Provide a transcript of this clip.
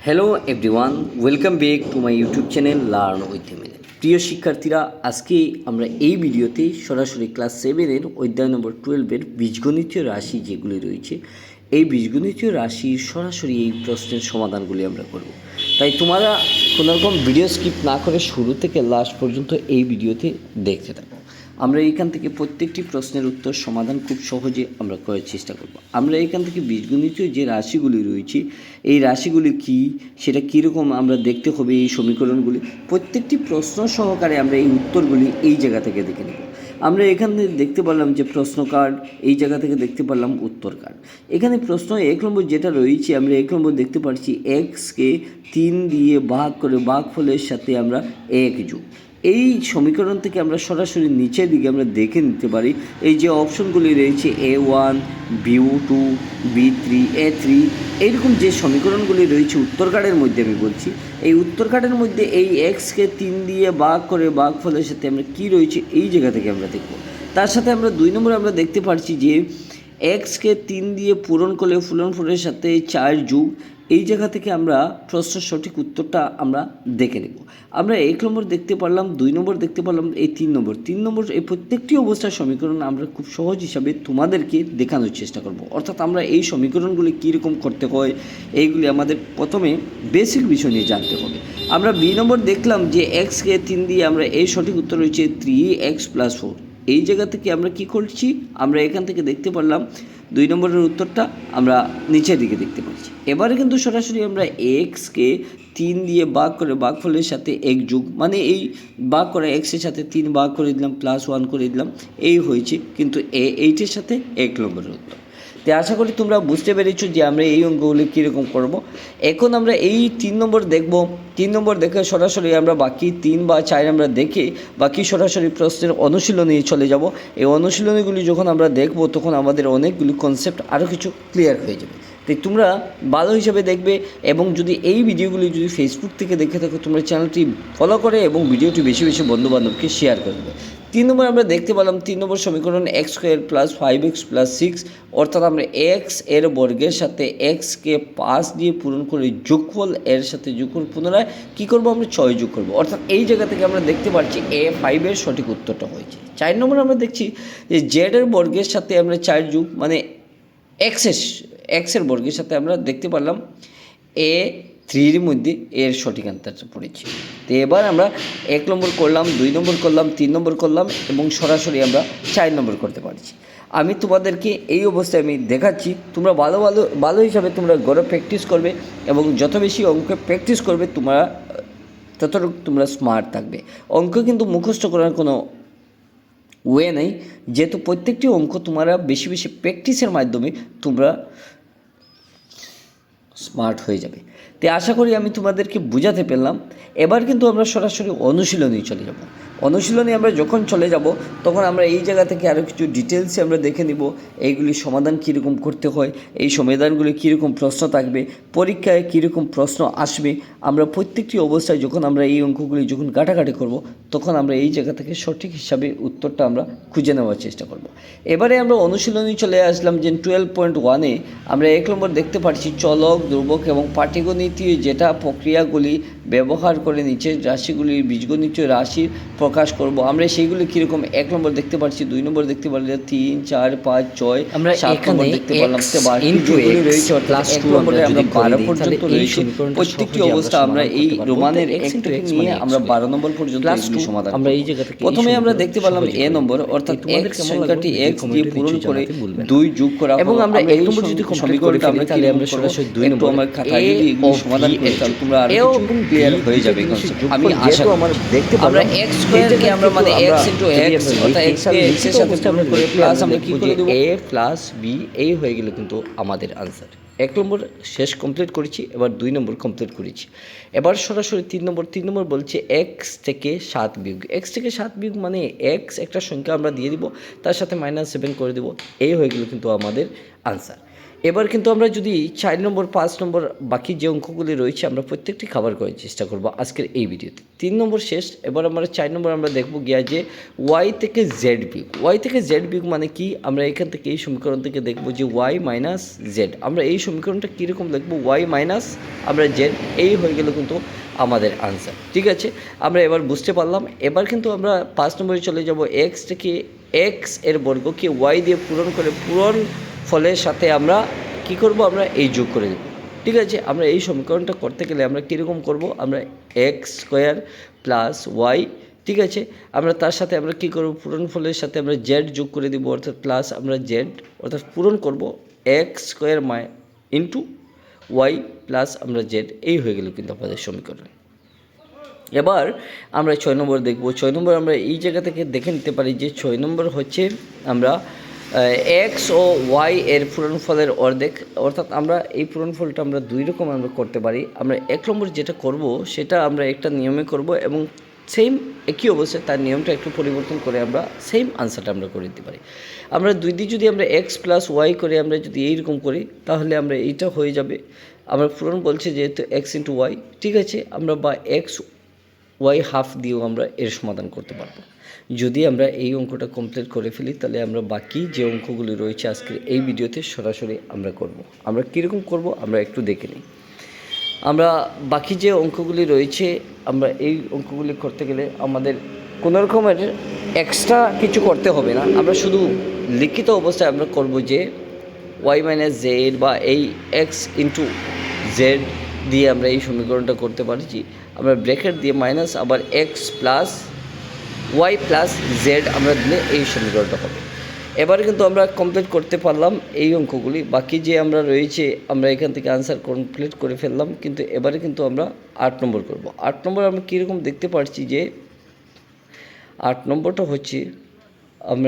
Hello everyone, welcome back to my YouTube channel learn with MLA. প্রিয় শিক্ষার্থীরা, আজকে আমরা এই ভিডিওতে সরাসরি ক্লাস 7-এর অধ্যায় নম্বর 12-এর বীজগণিতীয় রাশি যেগুলি রয়েছে, এই বীজগণিতীয় রাশির সরাসরি এই প্রশ্নের সমাধানগুলি আমরা করব। তাই তোমরা কোনোরকম ভিডিও স্কিপ না করে শুরু থেকে লাস্ট পর্যন্ত এই ভিডিওতে দেখতে থাকো। আমরা এইখান থেকে প্রত্যেকটি প্রশ্নের উত্তর সমাধান খুব সহজে আমরা করার চেষ্টা করব। আমরা এখান থেকে বীজগণিতীয় যে রাশিগুলি রয়েছে, এই রাশিগুলি কি, সেটা কীরকম আমরা দেখতে হবে, এই সমীকরণগুলি প্রত্যেকটি প্রশ্ন সহকারে আমরা এই উত্তরগুলি এই জায়গা থেকে দেখে নেব। আমরা এখানে দেখতে পারলাম যে প্রশ্ন কার্ড, এই জায়গা থেকে দেখতে পারলাম উত্তর কার্ড। এখানে প্রশ্ন 1 নম্বর যেটা রয়েছে, আমরা 1 নম্বর দেখতে পাচ্ছি এক্সকে 3 দিয়ে ভাগ করে ভাগফলের সাথে আমরা 1 যোগ। এই সমীকরণ থেকে আমরা সরাসরি নিচের দিকে আমরা দেখে নিতে পারি এই যে অপশনগুলি রয়েছে A1, B2, B3, A3, এইরকম যে সমীকরণগুলি রয়েছে উত্তর কার্ডের মধ্যে আমি বলছি, এই উত্তর কার্ডের মধ্যে এই এক্সকে 3 দিয়ে ভাগ করে ভাগফলের সাথে আমরা কি রয়েছে এই জায়গা থেকে আমরা দেখব। তার সাথে আমরা 2 নম্বরে আমরা দেখতে পাচ্ছি যে এক্সকে 3 দিয়ে পূরণ করলে ফুলনফলের সাথে 4 যোগ, এই জায়গা থেকে আমরা প্রশ্নের সঠিক উত্তরটা আমরা দেখে নেব। আমরা 1 নম্বর দেখতে পারলাম, 2 নম্বর দেখতে পারলাম, এই 3 নম্বর এই প্রত্যেকটি অবস্থার সমীকরণ আমরা খুব সহজ হিসাবে তোমাদেরকে দেখানোর চেষ্টা করব। অর্থাৎ আমরা এই সমীকরণগুলি কীরকম করতে হয় এইগুলি আমাদের প্রথমে বেসিক বিষয় নিয়ে জানতে হবে। আমরা বি নম্বর দেখলাম যে এক্সকে 3 দিয়ে আমরা এই সঠিক উত্তর রয়েছে 3x + 4। এই জায়গা থেকে আমরা কি করছি, আমরা এখান থেকে দেখতে পারলাম 2 নম্বরের উত্তরটা আমরা নিচের দিকে দেখতে পাচ্ছি। এবারে কিন্তু সরাসরি আমরা এক্সকে 3 দিয়ে ভাগ করে ভাগফলের সাথে 1 যোগ, মানে এই ভাগ করা এক্সের সাথে 3 ভাগ করে দিলাম, +1 করে দিলাম, এই হয়েছে কিন্তু এইটের সাথে 1 নম্বরের উত্তর। তো আশা করি তোমরা বুঝতে পেরেছো যে আমরা এই অঙ্কগুলি কীরকম করব। এখন আমরা এই 3 নম্বর দেখব। 3 নম্বর দেখে সরাসরি আমরা বাকি 3 বা 4 আমরা দেখে বাকি সরাসরি প্রশ্নের অনুশীলনে চলে যাব। এই অনুশীলনীগুলি যখন আমরা দেখব তখন আমাদের অনেকগুলি কনসেপ্ট আরও কিছু ক্লিয়ার হয়ে যাবে। তাই তোমরা ভালো হিসাবে দেখবে, এবং যদি এই ভিডিওগুলি যদি ফেসবুক থেকে দেখে থাকো তোমরা চ্যানেলটি ফলো করে এবং ভিডিওটি বেশি বেশি বন্ধুবান্ধবকে শেয়ার করে দেবে। 3 নম্বর আমরা দেখতে পেলাম 3 নম্বর সমীকরণ x² + 5x + 6, অর্থাৎ আমরা এক্স এর বর্গের সাথে এক্সকে 5 দিয়ে পূরণ করে যোগফল এর সাথে যোগফল পুনরায় কী করবো, আমরা 6 যোগ করবো। অর্থাৎ এই জায়গা থেকে আমরা দেখতে পাচ্ছি A5 এর সঠিক উত্তরটা হয়েছে। 4 নম্বর আমরা দেখছি যে জেড এর বর্গের সাথে আমরা 4 যোগ, মানে এক্সের বর্গের সাথে আমরা দেখতে পারলাম A3-র মধ্যে এর সঠিক আনসারটা পড়েছি। তো এবার আমরা 1 নম্বর করলাম, 2 নম্বর করলাম, 3 নম্বর করলাম এবং সরাসরি আমরা 4 নম্বর করতে পারছি। আমি তোমাদেরকে এই অবস্থায় আমি দেখাচ্ছি, তোমরা ভালো হিসাবে তোমরা ঘরে প্র্যাকটিস করবে এবং যত বেশি অঙ্ক প্র্যাকটিস করবে তোমরা ততটুকু তোমরা স্মার্ট থাকবে। অঙ্ক কিন্তু মুখস্থ করার কোনো ওয়ে নেই, যেহেতু প্রত্যেকটি অঙ্ক তোমরা বেশি বেশি প্র্যাকটিসের মাধ্যমে তোমরা স্মার্ট হয়ে যাবে। তো আশা করি আমি তোমাদেরকে বোঝাতে পারলাম। এবার কিন্তু আমরা সরাসরি অনুশীলনে চলে যাব। অনুশীলনে আমরা যখন চলে যাব তখন আমরা এই জায়গা থেকে আরও কিছু ডিটেলসে আমরা দেখে নিব এইগুলি সমাধান কীরকম করতে হয়, এই সমাধানগুলি কীরকম প্রশ্ন থাকবে, পরীক্ষায় কীরকম প্রশ্ন আসবে। আমরা প্রত্যেকটি অবস্থায় যখন আমরা এই অঙ্কগুলি যখন কাটাকাটি করব তখন আমরা এই জায়গা থেকে সঠিক হিসাবে উত্তরটা আমরা খুঁজে নেওয়ার চেষ্টা করব। এবারে আমরা অনুশীলনে চলে আসলাম যে 12.1-এ আমরা 1 নম্বর দেখতে পাচ্ছি চলক, ধ্রুবক এবং পাটিগণিতীয় যেটা প্রক্রিয়াগুলি ব্যবহার করে নিচের রাশিগুলির বীজগণিতীয় রাশির প্রকাশ করব। আমরা সেইগুলি কীরকম 1 নম্বর দেখতে পাচ্ছি, 2 নম্বর দেখতে পারলে 3, 4, 5, 6, আমরা 7 নম্বর দেখতে পারলাম। রয়েছে অর্থাৎ 1 নম্বরে আমরা 12 পর্যন্ত রয়েছে। প্রত্যেকটি অবস্থা আমরা এই রোমানের x থেকে নিয়ে আমরা 12 নম্বর পর্যন্ত এগুলি সমাধান আমরা এই জায়গা থেকে প্রথমে আমরা দেখতে পেলাম a নম্বর, অর্থাৎ x সংখ্যাটি x দিয়ে পূরণ করে 2 যোগ করা এবং আমরা 1 নম্বর যদি সমীকরণটা আমরা তাহলে আমরা সরাসরি 2 নম্বর আমরা খাতায় যদি এগুলি সমাধান করি তাহলে তোমরা আরো ক্লিয়ার হয়ে যাবে কনসেপ্ট। আমি আশা করি আমরা দেখতে পারলাম আমরা x স্কয়ার কে আমরা মানে x * x অর্থাৎ x কে x এর সাথে আমরা করে প্লাস আমরা কি করে দেব a + b, এই হয়ে গেল কিন্তু আমাদের आंसर। 1 নম্বর শেষ কমপ্লিট করেছি, এবার 2 নম্বর কমপ্লিট করেছি। এবার সরাসরি 3 নম্বর বলছে x থেকে 7 বিয়োগ। x থেকে 7 বিয়োগ মানে x একটা সংখ্যা আমরা দিয়ে দিব, তার সাথে -7 করে দেব, এই হয়ে গেল কিন্তু আমাদের आंसर। এবার কিন্তু আমরা যদি 4 নম্বর 5 নম্বর বাকি যে অঙ্কগুলি রয়েছে আমরা প্রত্যেকটি কভার করার চেষ্টা করব আজকের এই ভিডিওতে। 3 নম্বর শেষ। এবার আমরা 4 নম্বর আমরা দেখব গিয়া যে ওয়াই থেকে জেড বিয়োগ। ওয়াই থেকে জেড বিয়োগ মানে কি, আমরা এখান থেকে এই সমীকরণ থেকে দেখব যে ওয়াই মাইনাস জেড। আমরা এই সমীকরণটা কীরকম লিখব, ওয়াই মাইনাস আমরা জেড, এই হয়ে গেল কিন্তু আমাদের আনসার। ঠিক আছে, আমরা এবার বুঝতে পারলাম। এবার কিন্তু আমরা 5 নম্বরে চলে যাব। এক্স থেকে এক্স এর বর্গকে ওয়াই দিয়ে পূরণ করে পূরণ ফলের সাথে আমরা কি করব, আমরা এই যোগ করে দেব। ঠিক আছে, আমরা এই সমীকরণটা করতে গেলে আমরা কীরকম করব, আমরা এক্স স্কোয়ার প্লাস ওয়াই, ঠিক আছে, আমরা তার সাথে আমরা কী করব, পূরণ ফলের সাথে আমরা জেড যোগ করে দেব, অর্থাৎ প্লাস আমরা জেড, অর্থাৎ পূরণ করব X square into Y plus আমরা জেড, এই হয়ে গেল কিন্তু আমাদের সমীকরণ। এবার আমরা 6 নম্বর দেখব। 6 নম্বর আমরা এই জায়গা থেকে দেখে নিতে পারি যে 6 নম্বর হচ্ছে আমরা এক্স ও ওয়াই এর পূরণফলের অর্ধেক, অর্থাৎ আমরা এই পূরণফলটা আমরা দুই রকম আমরা করতে পারি। আমরা 1 নম্বর যেটা করব সেটা আমরা একটা নিয়মে করব এবং সেম একই অবস্থায় তার নিয়মটা একটু পরিবর্তন করে আমরা সেম আনসারটা আমরা করে দিতে পারি। আমরা দুই দিয়ে যদি আমরা এক্স প্লাস ওয়াই করে আমরা যদি এইরকম করি তাহলে আমরা এইটা হয়ে যাবে। আমরা পূরণ বলছে যেহেতু এক্স ইন্টু ওয়াই, ঠিক আছে, আমরা বা এক্স ওয়াই হাফ দিয়েও আমরা এর সমাধান করতে পারবো। যদি আমরা এই অঙ্কটা কমপ্লিট করে ফেলি তাহলে আমরা বাকি যে অঙ্কগুলি রয়েছে আজকের এই ভিডিওতে সরাসরি আমরা করব। আমরা কীরকম করব আমরা একটু দেখে নিই। আমরা বাকি যে অঙ্কগুলি রয়েছে আমরা এই অঙ্কগুলি করতে গেলে আমাদের কোনো রকমের এক্সট্রা কিছু করতে হবে না। আমরা শুধু লিখিত অবস্থায় আমরা করব যে ওয়াই মাইনাস জেড বা এই এক্স ইন্টু জেড দিয়ে আমরা এই সমীকরণটা করতে পারছি। আমরা ব্র্যাকেট দিয়ে মাইনাস আবার X plus Y plus Z আমরা দিলে এই সমীকরণটা হবে। এবারে কিন্তু আমরা কমপ্লিট করতে পারলাম এই অঙ্কগুলি। বাকি যে আমরা রয়েছে আমরা এখান থেকে আনসার কমপ্লিট করে ফেললাম, কিন্তু এবারে কিন্তু আমরা 8 নম্বর করব। 8 নম্বর আমরা কীরকম দেখতে পাচ্ছি যে 8 নম্বরটা হচ্ছে আমরা